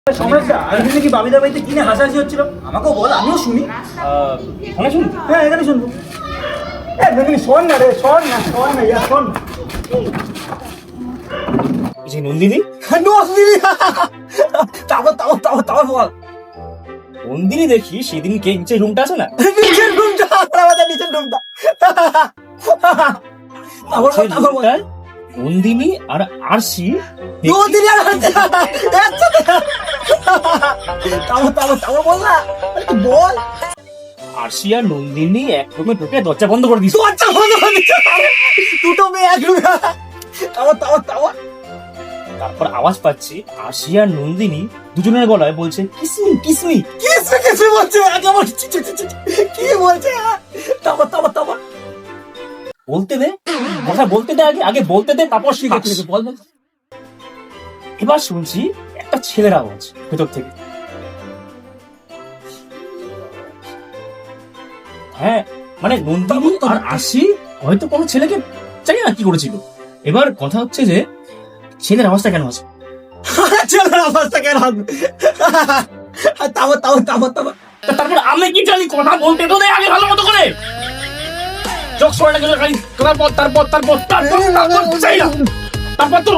সমস্যা আমি কি বাবিদার বাড়িতে কিনে হাসাহাসি হচ্ছিল আমাকেও বল আমিও শুনি। এখানে শুনি? হ্যাঁ এখানে শুনবো। নন্দিনী শোন না রে, শোন না ইয়া শোন। যে নন্দিনী নন্দিনী তারপর বল। নন্দিনী দেখি সেদিন কে যে রুমটা আছে না, নিচের রুমটা আমাদের নিচের রুমটা। সেই রুমটায় নন্দিনী আর আরশি নন্দিনী আর তারপর বল না বল। আরশি আর নন্দিনী এক রুমে ঢুকে দরজা বন্ধ করে দিচ্ছে। দরজা বন্ধ করে দিচ্ছে, দুটো মেয়ে এক রুমে। তারপর আওয়াজ পাচ্ছি আরশি আর নন্দিনী দুজনের গলায় বলছে কিসমি কিসমি। কিছু বলছে আগে আমার কি বলছে। তারপর বলতে দে, কথা বলতে দে, আগে বলতে দে, তারপর শিখে বল। এবার শুনছি একটা ছেলের আওয়াজ ভেতর থেকে। হ্যাঁ মানে নন্দিনী আর আরশি হয়তো কোনো ছেলেকে জানি না কি করেছিল। এবার কথা হচ্ছে যে ছেলের আওয়াজটা কেন আছে? ছেলের অবস্থা কেন হবে? তারপর আমি কি জানি, কথা বলতে তো দে আগে ভালো মতো করে। চোখ সরাটা গেলে খালি তারপর তো